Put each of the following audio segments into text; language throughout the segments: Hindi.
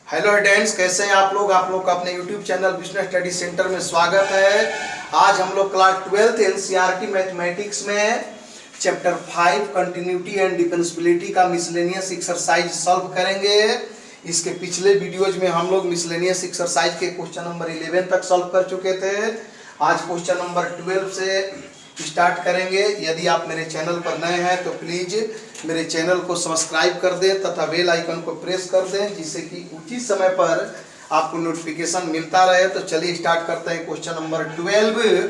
हेलो स्टूडेंट्स, कैसे हैं आप लोग। का अपने YouTube channel business study centre में स्वागत है। आज हम लोग क्लास 12th एनसीईआरटी मैथमेटिक्स में चैप्टर 5 कंटिन्यूटी एंड डिफरेंशियबिलिटी का मिसलेनियस एक्सरसाइज सॉल्व करेंगे। इसके पिछले वीडियोज में हम लोग मिसलेनियस एक्सरसाइज के क्वेश्चन नंबर 11 तक सॉल्व कर चुके थे। आज क्वेश्चन नंबर 12 से स्टार्ट करेंगे। यदि आप मेरे चैनल पर नए हैं तो प्लीज़ मेरे चैनल को सब्सक्राइब कर दें तथा बेल आइकन को प्रेस कर दें, जिससे कि उचित समय पर आपको नोटिफिकेशन मिलता रहे। तो चलिए स्टार्ट करते हैं क्वेश्चन नंबर 12।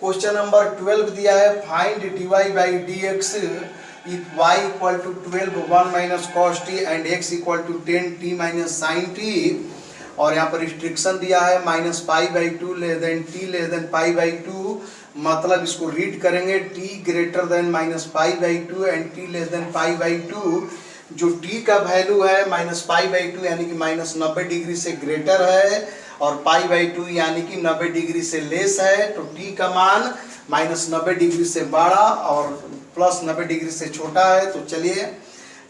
क्वेश्चन नंबर 12 दिया है, find dy by D X if y equal to 12 1 minus cos T and x equal to 10 t minus sine T. और यहाँ पर रिस्ट्रिक्शन दिया है minus pi by two less than T less than pi by two. मतलब इसको रीड करेंगे, t greater than minus pi by two and t less than pi by two. जो t का वैल्यू है माइनस पाई बाई टू यानी कि माइनस 90 डिग्री से ग्रेटर है और पाई बाई टू यानी कि 90 डिग्री से लेस है। तो t का मान माइनस 90 डिग्री से बड़ा और प्लस 90 डिग्री से छोटा है। तो चलिए,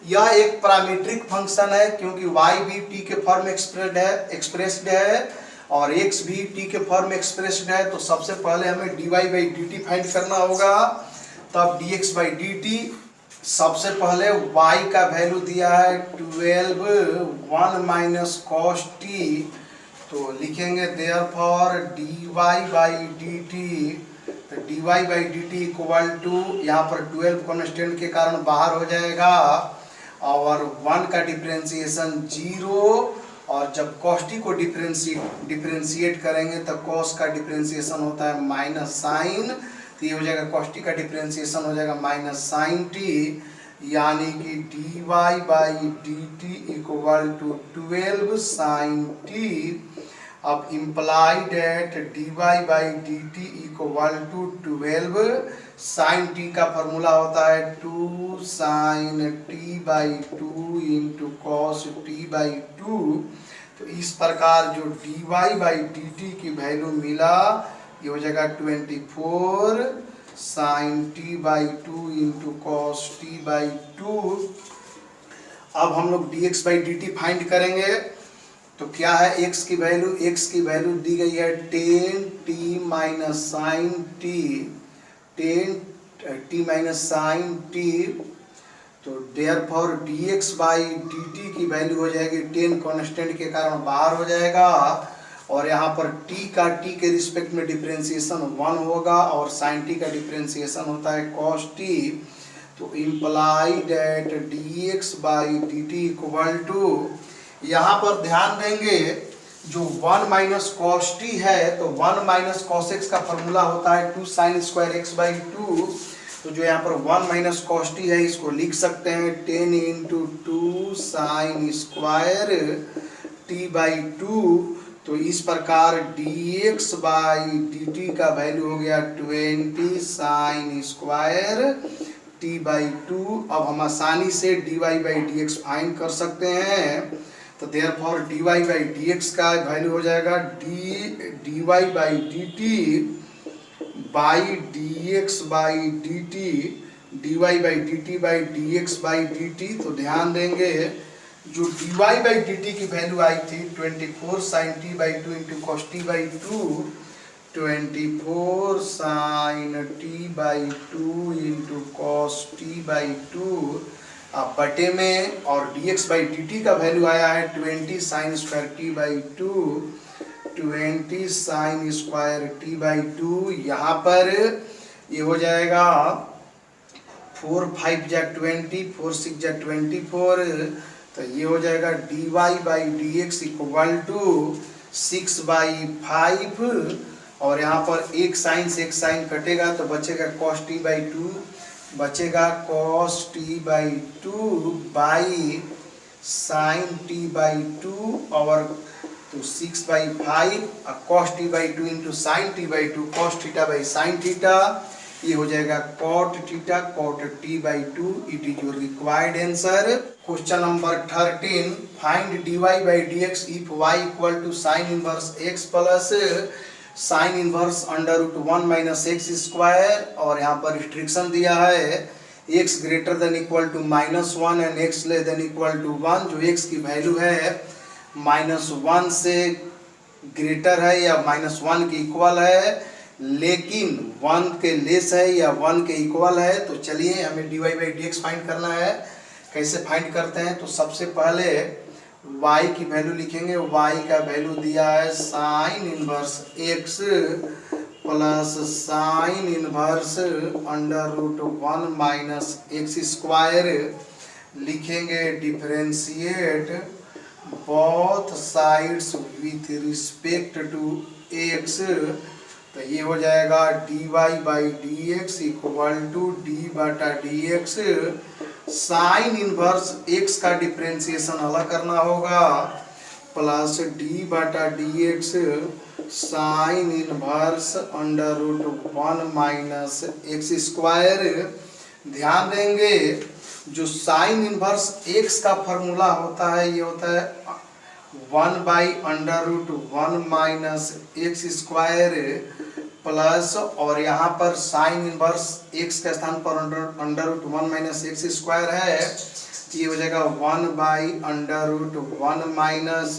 यह एक पैरामीट्रिक फंक्शन है क्योंकि y भी t के फॉर्म एक्सप्रेस्ड है और x भी t के फॉर्म एक्सप्रेस्ड है। तो सबसे पहले हमें dy by D t find करना होगा, तब dx बाई डी टी। सबसे पहले y का वैल्यू दिया है 12 1 माइनस कॉस टी। तो लिखेंगे therefore dy by D T. तो dy by D T equal to, यहाँ पर 12 कॉन्स्टेंट के कारण बाहर हो जाएगा और 1 का डिफरेंशिएशन 0। और जब cos t को डिफरेंशिएट करेंगे तो cos का डिफरेंशिएशन होता है माइनस साइन। तो ये हो जाएगा cos t का डिफरेंशिएशन हो जाएगा माइनस साइन टी, यानी कि dy by D T equal to 12 sine t. अब imply that dy by D T equal to 12 sine t का फॉर्मूला होता है 2 sine T by 2 into cos T by 2। तो इस प्रकार जो dy बाई डी टी की वैल्यू मिला ये हो जाएगा 24 sine T by 2 into cos T by 2। अब हम लोग dx by D t find करेंगे। तो क्या है, x की वैल्यू दी गई है 10 t minus sine T, 10 t minus sine T. तो देयरफॉर dx बाई dt की वैल्यू हो जाएगी 10 कांस्टेंट के कारण बाहर हो जाएगा और यहाँ पर t के रिस्पेक्ट में डिफरेंशिएशन 1 होगा और साइन t का डिफरेंशिएशन होता है cos t। तो imply that dx by dt equal to, यहाँ पर ध्यान देंगे जो 1 माइनस कॉस टी है तो 1 माइनस कॉस एक्स का फॉर्मूला होता है 2 साइन स्क्वायर एक्स बाई 2। तो जो यहाँ पर 1 माइनस कॉस टी है इसको लिख सकते हैं 10 into 2 sine square T by 2। तो इस प्रकार dx बाई डी टी का वैल्यू हो गया 20 साइन स्क्वायर टी बाई 2। अब हम आसानी से dy by D X find कर सकते हैं। तो therefore dy by D x का वैल्यू हो जाएगा dy by D T by D x by D T, dy by D T by D x by D T. तो ध्यान देंगे जो dy बाई डी टी की वैल्यू आई थी 24 sine T by 2 into cos T by 2, 24 sine T by 2 into cos T by 2 बटे में, और dx बाई डी टी का वैल्यू आया है 20 sine square T by 2, 20 sine square T by 2। यहाँ पर ये हो जाएगा 4 5 जा 20, 4 6 जा 24। तो ये हो जाएगा dy by D x equal to 6 by 5 और यहाँ पर एक साइन से एक साइन कटेगा तो बचेगा cos t बाई 2, बचेगा cos t by 2 by sine t by 2 और तो 6 by 5 cos t by 2 into sine t by 2 cos theta by sine theta. ये हो जाएगा cot theta cot t by 2। It is your required answer. Question number 13, find dy by D X if y equal to sine inverse x plus sine inverse under root 1 minus x square. और यहाँ पर रिस्ट्रिक्शन दिया है x greater than equal to -1 and x less than equal to 1। जो x की वैल्यू है -1 से ग्रेटर है या -1 के इक्वल है, लेकिन 1 के लेस है या 1 के इक्वल है। तो चलिए हमें dy बाई dx फाइंड करना है। कैसे फाइंड करते हैं? तो सबसे पहले y की वैल्यू लिखेंगे। y का वैल्यू दिया है sine inverse x plus sine inverse √1 minus x square. लिखेंगे differentiate both sides with respect to x। तो ये हो जाएगा dy by D x equal to d बटा D x. Sine inverse x का डिफरेंशिएशन अलग करना होगा, प्लस डी बटा D x sine inverse √1 minus x square. ध्यान देंगे जो साइन इनवर्स x का फॉर्मूला होता है ये होता है 1 by √1 minus x square plus, और यहाँ पर साइन इनवर्स x के स्थान पर √1 माइनस एक्स स्क्वायर है, ये हो जाएगा 1 by √1 minus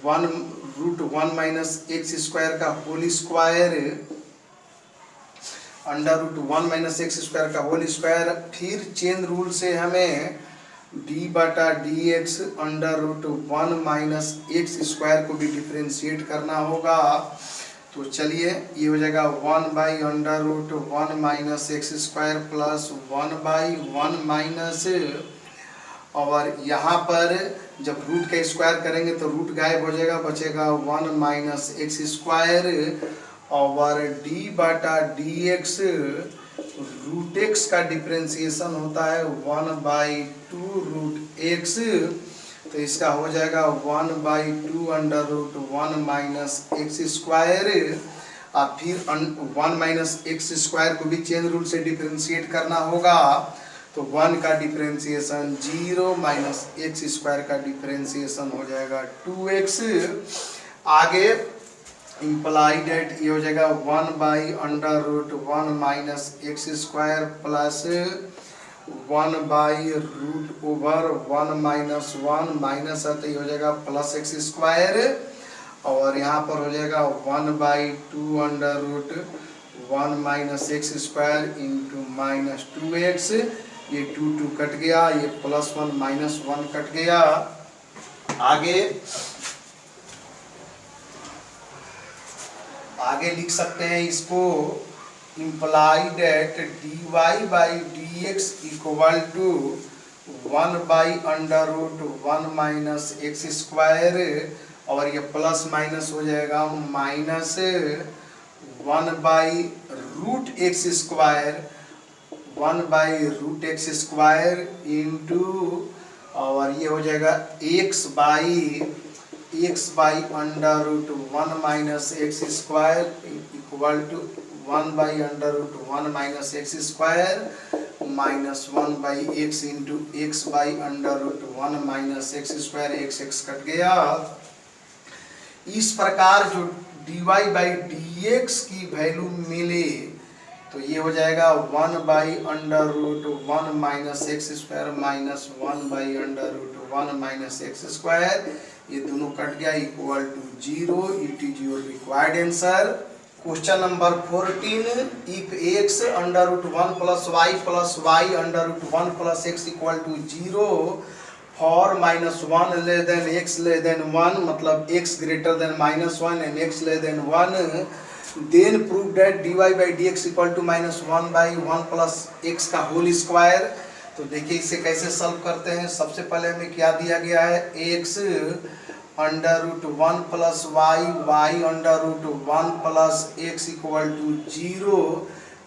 √1 minus x square का whole square √1 minus x square का होल स्क्वायर। फिर चेन रूल से हमें डी बटा D x √1 minus x square को भी डिफरेंशिएट करना होगा। तो चलिए ये हो जाएगा 1 by √1 minus x square plus 1 by 1 minus, और यहाँ पर जब रूट का स्क्वायर करेंगे तो रूट गायब हो जाएगा, बचेगा 1 माइनस एक्स स्क्वायर और डी बटा डी एक्स। रूट एक्स का डिफरेंशिएशन होता है 1 बाई 2 रूट एक्स, तो इसका हो जाएगा 1 बाई 2 √1 माइनस एक्स स्क्वायर। और फिर 1 माइनस एक्स स्क्वायर को भी चेन रूल से डिफरेंशिएट करना होगा, तो 1 का डिफरेंशिएशन 0 माइनस एक्स स्क्वायर का डिफरेंशिएशन हो जाएगा 2x। आगे इम्प्लाई डेट ये हो जाएगा 1 by √1 minus x square plus 1 by √1 minus 1 minus है तो ये हो जाएगा प्लस एक्स स्क्वायर, और यहाँ पर हो जाएगा 1 by 2 √1 minus x square into minus 2x। ये 2 कट गया, ये +1 -1 कट गया। आगे लिख सकते हैं इसको, implies that dy by D x equal to 1 by √1 minus x square, और ये प्लस माइनस हो जाएगा minus 1 by root X square, 1 by root X square into, और ये हो जाएगा x by √1 minus x square equal to 1 by √1 minus x square minus 1 by X into X by √1 minus x square, x cut गया। इस प्रकार जो dy बाई डी एक्स की वैल्यू मिले तो ये हो जाएगा 1 by √1 minus x square minus 1 by √1 minus x square, ये दोनों कट गया equal to 0। It is your required answer. Question number 14, if x √1 plus y √1 plus x equal to 0 for -1 less than x less than 1, मतलब x greater than -1 and x less than 1, then prove that dy by D x equal to -1 by 1 plus x का होल स्क्वायर। तो देखिए इसे कैसे सॉल्व करते हैं। सबसे पहले हमें क्या दिया गया है, x √1 plus y √1 plus x equal to 0,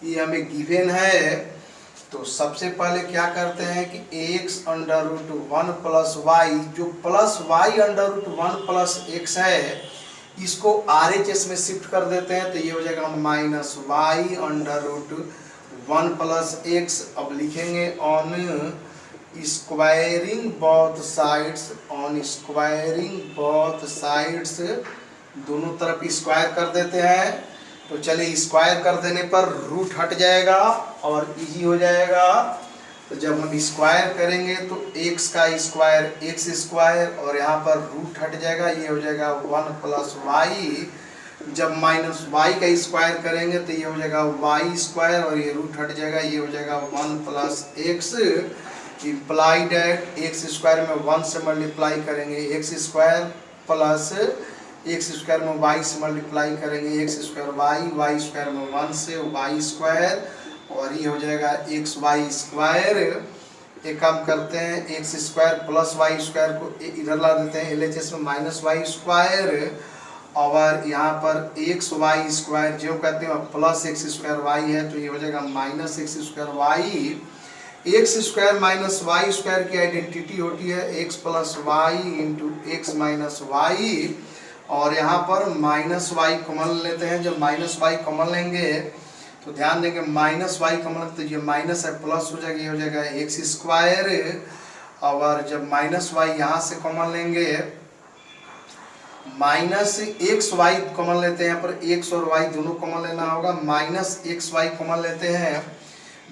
ये हमें गिवन है। तो सबसे पहले क्या करते हैं कि x √1 प्लस y, जो प्लस y √1 प्लस x है इसको RHS में शिफ्ट कर देते हैं, तो ये हो जाएगा -y √1 प्लस x। अब लिखेंगे ऑन स्क्वायरिंग बोथ साइड्स, दोनों तरफ स्क्वायर कर देते हैं। तो चलिए स्क्वायर कर देने पर रूट हट जाएगा और इजी हो जाएगा। तो जब हम स्क्वायर करेंगे तो x का स्क्वायर x स्क्वायर और यहाँ पर रूट हट जाएगा, ये हो जाएगा 1 प्लस वाई। जब माइनस वाई का स्क्वायर करेंगे तो ये हो जाएगा वाई स्क्वायर और ये रूट हट जाएगा, ये हो जाएगा 1 plus X. Implies that X square में 1 से मल्टीप्लाई करेंगे X square plus X square में वाई से मल्टीप्लाई करेंगे X square Y, Y square में 1 से वाई स्क्वायर और ये हो जाएगा एक्स वाई स्क्वायर। एक काम करते हैं, X square plus Y square को इधर ला देते हैं LHS में माइनस वाई स्क्वायर और यहाँ पर एक्स वाई स्क्वायर जो कहते हैं प्लस एक्स स्क्वायर वाई है तो ये हो जाएगा minus x square Y. X square minus Y square की आइडेंटिटी होती है X plus Y into X minus Y और यहाँ पर माइनस वाई कॉमन लेते हैं। जब माइनस वाई कॉमन लेंगे तो ध्यान देंगे माइनस वाई कॉमन तो ये माइनस है प्लस हो जाएगा, ये हो जाएगा एक्स स्क्वायर और जब माइनस वाई यहाँ से कॉमन लेंगे माइनस एक्स वाई कॉमन लेते हैं, यहाँ पर एक्स और वाई दोनों कॉमन लेना होगा, माइनस एक्स वाई कॉमन लेते हैं।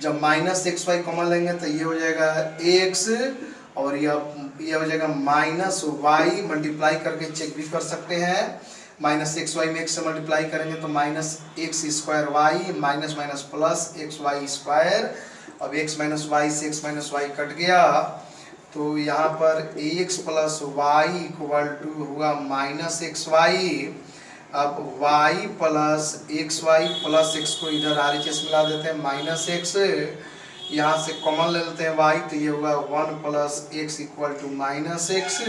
जब माइनस एक्स वाई कॉमन लेंगे तो ये हो जाएगा एक्स और ये हो जाएगा माइनस वाई, मल्टीप्लाई करके चेक भी कर सकते हैं। माइनस एक्स वाई में एक्स से मल्टीप्लाई करेंगे तो minus x square Y minus minus plus X Y square. अब एक्स माइनस वाई से एक्स माइनस वाई कट गया तो यहाँ पर X plus Y equal to होगा माइनस एक्स वाई। अब y plus X Y plus X को इधर RHS मिला देते हैं माइनस एक्स, यहाँ से कॉमन ले लेते हैं y तो ये होगा 1 plus x equal to minus x.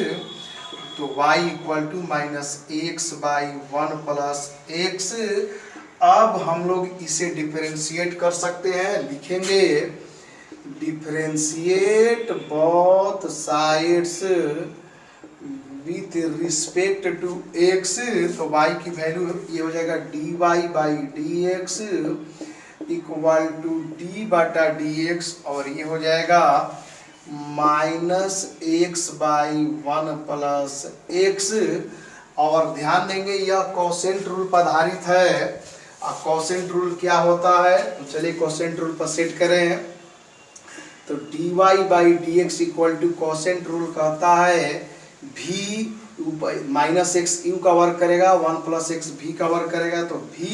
तो y equal to minus x by 1 plus x. अब हम लोग इसे डिफरेंशिएट कर सकते हैं, लिखेंगे differentiate both sides with respect to x तो y की वैल्यू ये हो जाएगा dy by D x equal to d बटा डी एक्स और ये हो जाएगा minus x by 1 plus x. और ध्यान देंगे यह कोसेंट रूल पर आधारित है। कोसेंट रूल क्या होता है तो चलिए कोसेंट रूल पर सेट करें तो dy by D x equal to quotient rule कहता है v माइनस एक्स यू का वर्क करेगा 1 प्लस एक्स v का वर्क करेगा तो v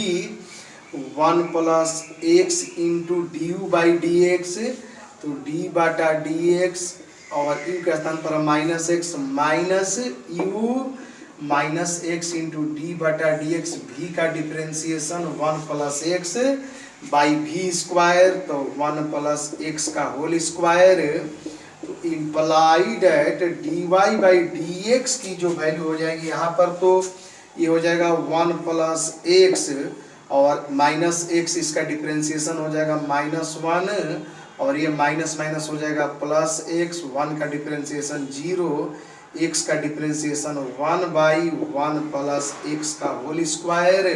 1 plus X into D you by D X तो d बटा डी एक्स और यू के स्थान पर minus x minus U minus X into D बटा डी एक्स v का differentiation 1 plus x by V square तो 1 प्लस एक्स का होल स्क्वायर। तो imply that dy by D X की जो वैल्यू हो जाएगी यहाँ पर तो ये हो जाएगा 1 प्लस एक्स और माइनस एक्स इसका डिफरेंशिएशन हो जाएगा माइनस 1 और ये माइनस माइनस हो जाएगा प्लस एक्स, 1 का डिफरेंशिएशन 0, एक्स का डिफरेंशिएशन 1 बाई 1 प्लस एक्स का होल स्क्वायर।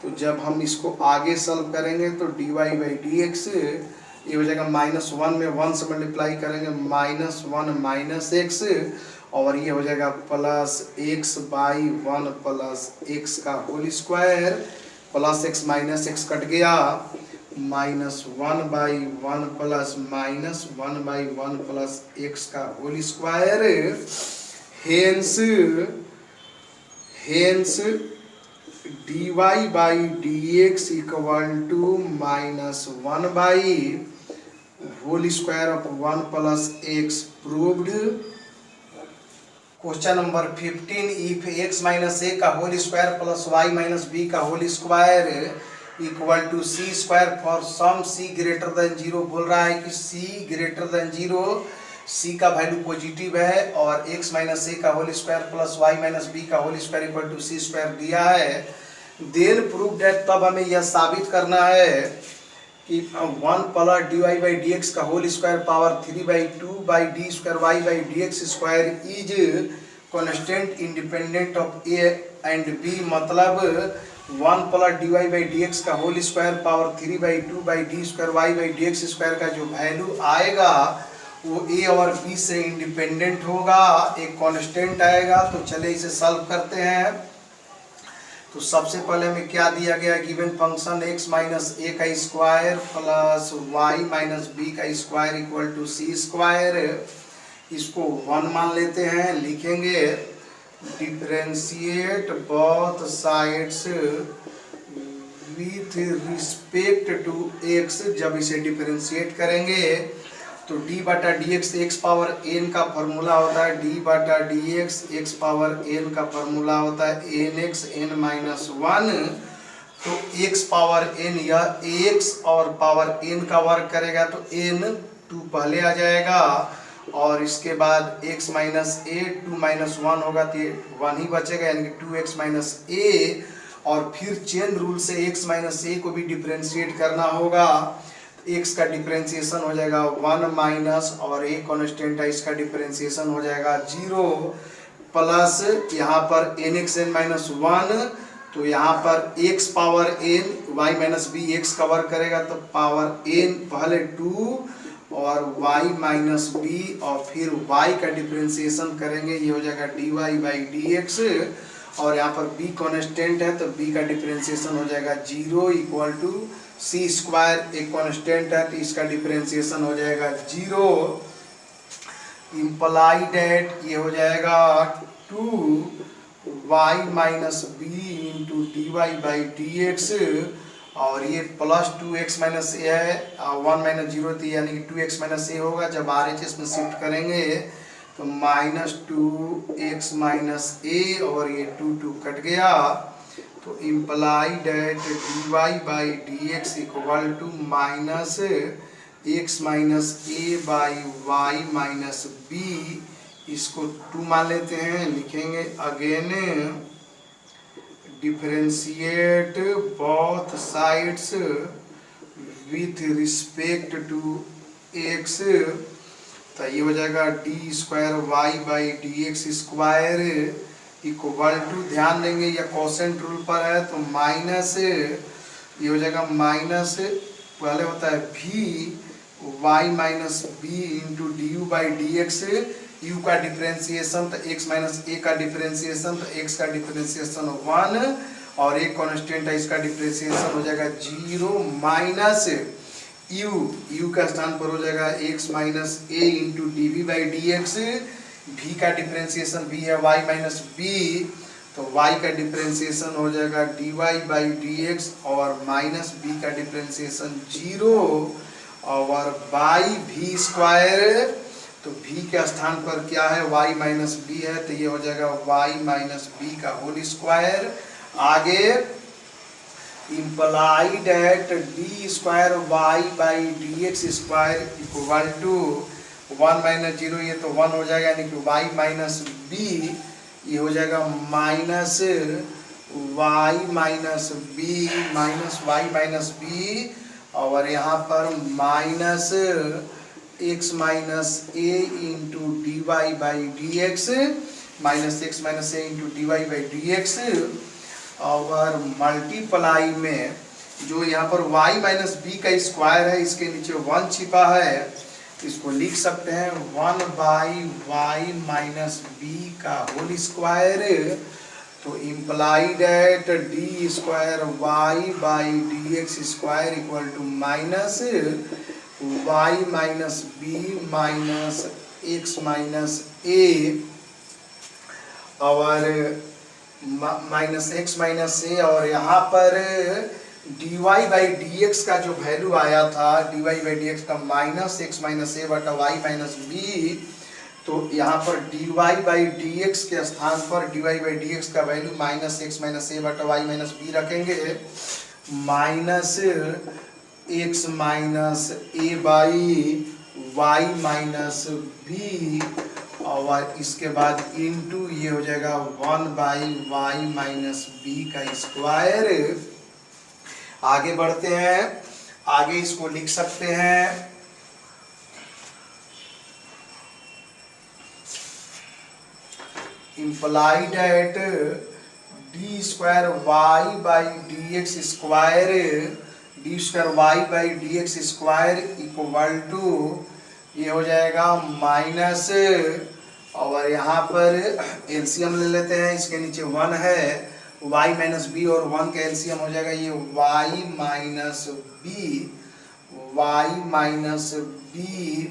तो जब हम इसको आगे सॉल्व करेंगे तो dy बाई डी एक्स ये हो जाएगा माइनस 1 में 1 से मल्टीप्लाई करेंगे माइनस 1 माइनस एक्स और ये हो जाएगा plus x by 1 plus x का whole square. Plus x minus x cut गया minus 1 by 1 plus minus 1 by 1 plus x का whole square. Hence dy by D x equal to minus 1 by whole square of 1 plus x proved. Question number 15 if x minus a का whole square plus y minus B का whole square equal to c square for some c greater than 0। बोल रहा है कि c ग्रेटर देन 0 c का वैल्यू पॉजिटिव है और x माइनस ए का whole square plus y minus B का whole square equal to c square दिया है। देन प्रूव दैट तब हमें यह साबित करना है कि 1 plus dy by D x का whole square power 3 by 2 by d square y by D x square is constant independent of a and b। मतलब 1 plus dy by D x का whole square power 3 by 2 by d square y by D x square का जो वैल्यू आएगा वो a और b से इंडिपेंडेंट होगा, एक कांस्टेंट आएगा। तो चले इसे सॉल्व करते हैं। तो सबसे पहले हमें क्या दिया गया, given function x minus a का square plus y minus B का square equal to c square. इसको 1 मान लेते हैं, लिखेंगे differentiate both sides with respect to x। जब इसे डिफरेंशिएट करेंगे तो d बटा D x x power n का फॉर्मूला होता है, d बटा D x x power n का फॉर्मूला होता है एन एक्स एन माइनस 1। तो x पावर n, यह x और पावर n का वर्ग करेगा तो n 2 पहले आ जाएगा और इसके बाद x माइनस ए 2 माइनस 1 होगा तो 1 ही बचेगा, यानी कि 2x माइनस ए। और फिर चेन रूल से x माइनस ए को भी डिफरेंशिएट करना होगा। x का डिफरेंशिएशन हो जाएगा 1 माइनस और a कांस्टेंट है, इसका डिफरेंशिएशन हो जाएगा 0 प्लस यहाँ पर एन एक्स एन माइनस 1। तो यहाँ पर x power n y minus B X का वर्ग करेगा तो पावर n पहले 2 और y माइनस बी और फिर y का डिफरेंशिएशन करेंगे, ये हो जाएगा dy बाई डी एक्स। और यहाँ पर b कांस्टेंट है तो b का डिफरेंशिएशन हो जाएगा 0 इक्वल टू सी स्क्वायर, एक कांस्टेंट है तो इसका डिफरेंशिएशन हो जाएगा 0। इम्प्लाई डेट ये हो जाएगा 2y minus B into D Y by D x और ये प्लस 2x माइनस ए है, 1 माइनस 0 थी यानी कि 2x माइनस ए होगा। जब RHS में शिफ्ट करेंगे तो माइनस 2x माइनस ए और ये 2 कट गया। तो imply that d Y by D x equal to minus x minus a by Y minus b. इसको 2 मान लेते हैं, लिखेंगे again differentiate both sides with respect to x. तो ये हो जाएगा d square y by D x square equal to, ध्यान देंगे यह कोसेंट रूल पर है तो माइनस ये हो जाएगा माइनस पहले होता है v y minus B into D you by D x. You का डिफरेंशिएशन तो x माइनस ए का डिफरेंशिएशन तो x का डिफरेंशिएशन 1 और एक कांस्टेंट है, इसका डिफरेंशिएशन हो जाएगा 0 माइनस u का स्थान पर हो जाएगा x minus a into d v by D x. v का डिफरेंशिएशन v है y माइनस b तो y का डिफरेंशिएशन हो जाएगा dy बाई डी एक्स और माइनस b का डिफरेंशिएशन 0 और बाई v स्क्वायर। तो v के स्थान पर क्या है y माइनस b है तो ये हो जाएगा y माइनस b का होल स्क्वायर। आगे implies that d square y by D x square equal to 1 minus 0 ये तो 1 हो जाएगा यानी कि y माइनस बी, ये हो जाएगा minus y minus b minus y minus b और यहाँ पर minus x minus a into D Y by D x minus x minus a into D Y by D x और मल्टीप्लाई में जो यहाँ पर y माइनस बी का स्क्वायर है इसके नीचे 1 छिपा है, इसको लिख सकते हैं 1 बाई वाई माइनस बी का होल स्क्वायर। तो imply that d square y by D x square equal to minus y minus b minus x minus a और माइनस एक्स माइनस ए और यहाँ पर dy बाई डी एक्स का जो वैल्यू आया था dy बाई डी एक्स का माइनस एक्स माइनस ए बटा वाई माइनस बी। तो यहाँ पर dy बाई डी एक्स के स्थान पर dy बाई डी एक्स का value minus x minus a बटा वाई माइनस बी रखेंगे, minus x minus a by Y minus b और इसके बाद इनटू ये हो जाएगा 1 बाई वाई माइनस बी का स्क्वायर। आगे बढ़ते हैं, आगे इसको लिख सकते हैं implies that d square y by D x square d square y by D x square equal to ये हो जाएगा माइनस और यहाँ पर एलसीएम ले लेते हैं, इसके नीचे 1 है y माइनस बी और 1 का एलसीएम हो जाएगा ये y minus b, y minus b,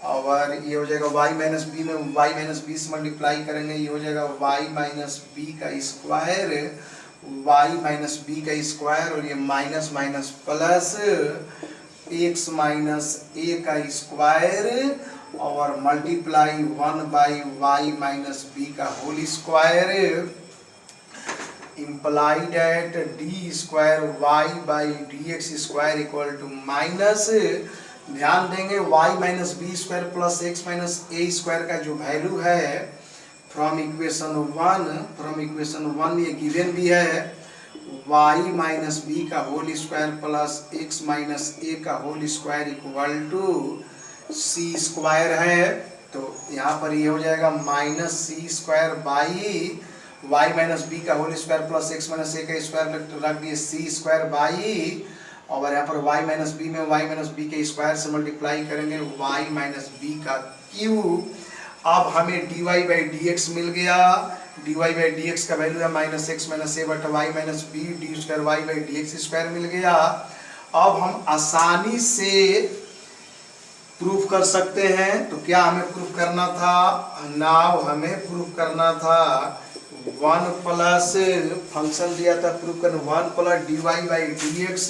और ये हो जाएगा y माइनस बी में y माइनस बी से मल्टीप्लाई करेंगे, ये हो जाएगा y माइनस बी का स्क्वायर, y माइनस बी का स्क्वायर, और ये minus minus plus x minus a का स्क्वायर और multiply 1 by y minus B का whole square, imply that d square y by D x square equal to minus, ध्यान देंगे y minus b square plus x minus a square का जो वैल्यू है फ्रॉम इक्वेशन 1 ये गिवन भी है, y माइनस बी का whole square plus x minus a का whole square equal to c square है। तो यहाँ पर ये हो जाएगा minus C square by y minus B का whole square plus x minus a का स्क्वायर रख दिए सी स्क्वायर बाई, और यहाँ पर y माइनस बी में y माइनस बी के स्क्वायर से मल्टीप्लाई करेंगे y माइनस बी का क्यूब। अब हमें dy बाई डी एक्स मिल गया, dy बाई डी एक्स का वैल्यू है माइनस एक्स माइनस ए बटा y minus b d square y by D x square मिल गया। अब हम आसानी से प्रूफ कर सकते हैं, तो क्या हमें प्रूफ करना था, नाउ हमें प्रूफ करना था 1 प्लस फंक्शन दिया था प्रूफ करना 1 plus d Y by D x,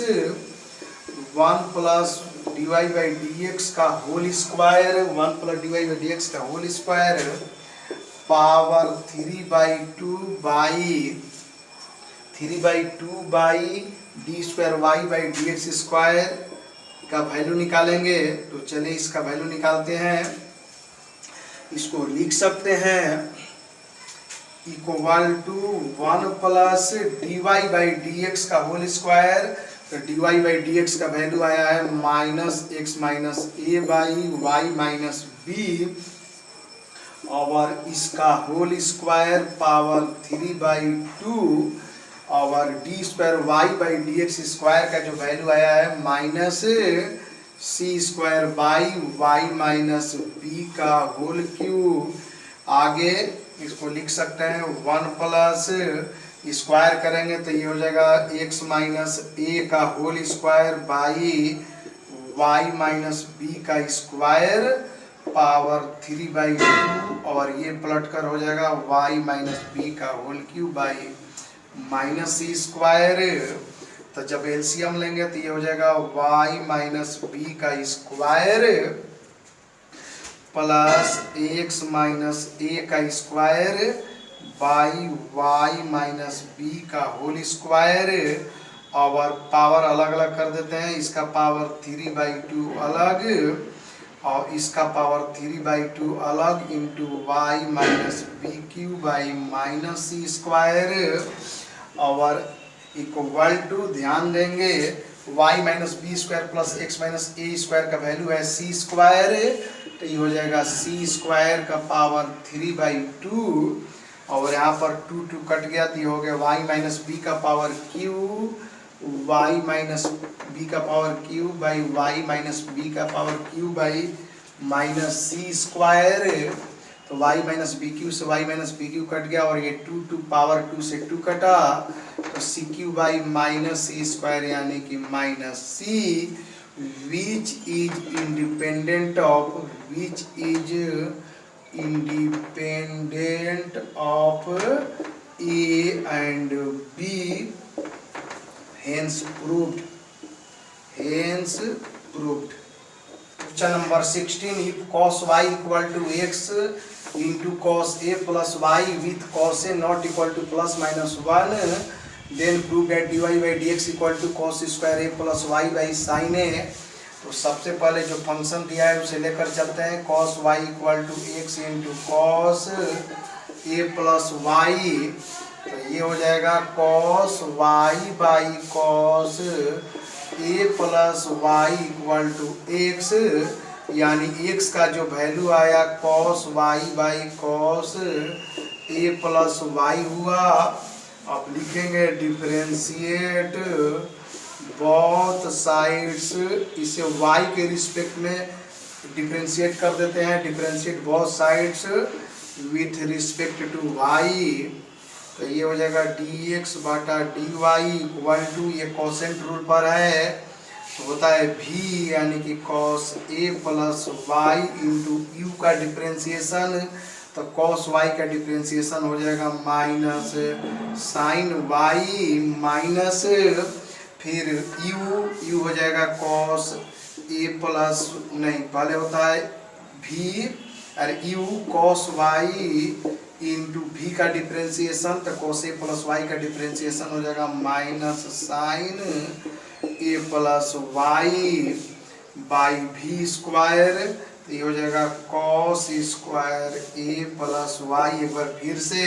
1 plus d Y by D x का whole square, 1 plus d Y by D x का whole square power 3/2 by d square y by D x square का वैल्यू निकालेंगे। तो चलिए इसका वैल्यू निकालते हैं, इसको लिख सकते हैं equal to 1 plus d Y by D x का होल स्क्वायर, तो d Y by D x का वैल्यू आया है minus x minus a by Y minus b, और इसका होल स्क्वायर पावर 3/2, और d square y by D x square का जो वैल्यू आया है minus C square by Y minus B का होल क्यूब। आगे इसको लिख सकते हैं 1 प्लस स्क्वायर करेंगे तो ये हो जाएगा x माइनस ए का whole square by Y minus B का स्क्वायर पावर 3/2, और ये पलट कर हो जाएगा y माइनस बी का whole cube by minus C square. तो जब एलसीएम लेंगे तो ये हो जाएगा y माइनस बी का square plus x minus a का square by Y minus B का होल स्क्वायर, और पावर अलग अलग कर देते हैं, इसका पावर 3/2 अलग और इसका पावर 3/2 अलग into y minus B cube by minus C square, और इक्वल टू ध्यान देंगे y minus b square plus x minus a square का वैल्यू है सी स्क्वायर, तो ये हो जाएगा सी स्क्वायर का पावर 3/2, और यहाँ पर 2 कट गया तो ये हो गया y माइनस बी का power Q, y minus B का power Q by Y minus B का power Q by minus C square. तो y माइनस बी क्यू से y minus B Q cut गया, और ये 2 पावर 2 से 2 कटा, तो c cube by minus C square यानी कि minus c, which is independent of a and b, hence proved. Question number 16, if cos y equal to x into cos a plus y with cos a not equal to plus minus 1, then prove that dy by dx equal to cos square a plus y by sin a। तो सबसे पहले जो फंक्शन दिया है उसे लेकर चलते हैं, cos y equal to x into cos a plus y, तो ये हो जाएगा cos y by cos a plus y equal to x, यानी x का जो वैल्यू आया cos y by cos a plus y हुआ। अब लिखेंगे डिफरेंशिएट बोथ साइड्स, इसे y के रिस्पेक्ट में डिफरेंशिएट कर देते हैं, differentiate both sides with respect to y, तो ये हो जाएगा dx बटा dy इक्वल टू, ये कोसेंट रूल पर है तो होता है v यानी कि cos a plus Y into u का डिफ्रेंसिएशन। तो cos y का डिफ्रेंसिएशन हो जाएगा माइनस साइन y माइनस फिर u हो जाएगा cos a प्लस, नहीं पहले होता है v और u cos y इंटू भी का डिफ्रेंसिएशन। तो cos a प्लस वाई का डिफ्रेंसिएशन हो जाएगा minus sine a plus y by भी स्क्वायर। तो ये हो जाएगा cos square a plus Y. एक बार फिर से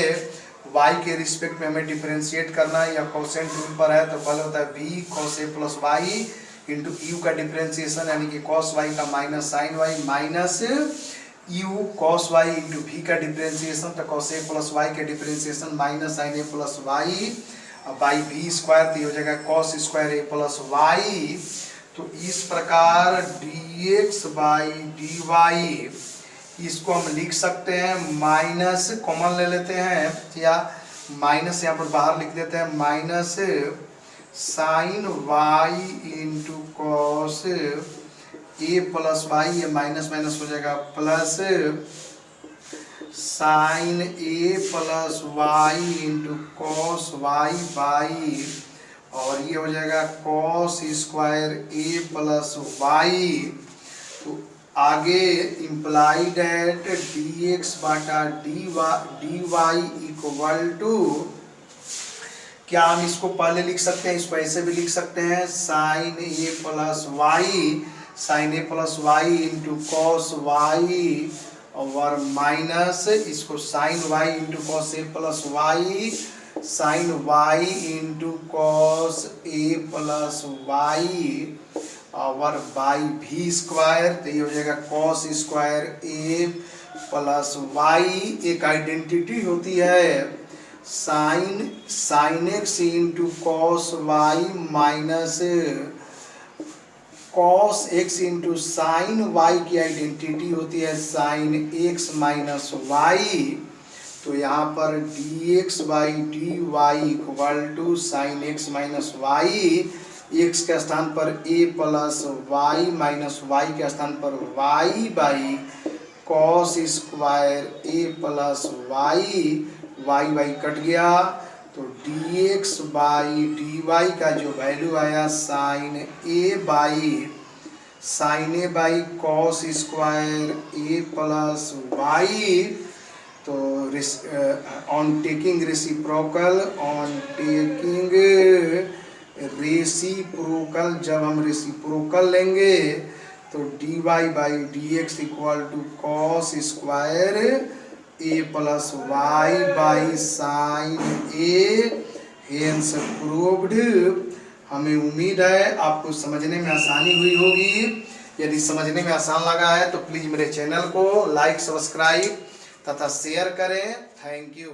y के रिस्पेक्ट में हमें डिफ्रेंशिएट करना है या कोसेंट रूल पर है तो पहले होता है v cos a plus Y into u का डिफ्रेंसिएशन यानी कि cos y का minus sine y minus u cos y into v का डिफ्रेंसिएशन। तो cos a प्लस वाई का differentiation minus sine a plus y by भी स्क्वायर। तो ये हो जाएगा cos square a plus Y. तो इस प्रकार dx बाई dy इसको हम लिख सकते हैं, माइनस कॉमन ले लेते हैं या माइनस यहाँ पर बाहर लिख देते हैं, minus sine y into cos A plus Y, ये माइनस माइनस हो जाएगा plus sine A plus Y into cos Y by, और ये हो जाएगा कॉस स्क्वायर ए प्लस वाई। तो आगे इम्प्लाइड एट डी एक्स बाटा डी वाई इक्वल टू, क्या हम इसको पहले लिख सकते हैं, इसको ऐसे भी लिख सकते हैं sine A plus Y, sine A plus Y into cos Y और माइनस इसको sine Y into cos A plus Y, sine Y into cos A plus Y और बाई भी स्क्वायर। तो ये हो जाएगा कॉस स्क्वायर ए प्लस वाई। एक आइडेंटिटी होती है sine X into cos Y minus cos X into sine Y की आइडेंटिटी होती है साइन एक्स माइनस वाई। तो यहाँ पर d x by d Y equal to sine x minus y, x के स्थान पर a plus y minus y के स्थान पर y by cos square A plus y, y y cut गया तो d x by d y का जो वैल्यू आया sine a by cos square A plus Y. तो ऑन टेकिंग रेसिप्रोकल, जब हम रेसिप्रोकल लेंगे तो d Y by D x equal to cos square A plus y by sine a, hence proved. हमें उम्मीद है आपको समझने में आसानी हुई होगी। यदि समझने में आसान लगा है तो प्लीज़ मेरे चैनल को लाइक, सब्सक्राइब तथा शेयर करें। Thank you.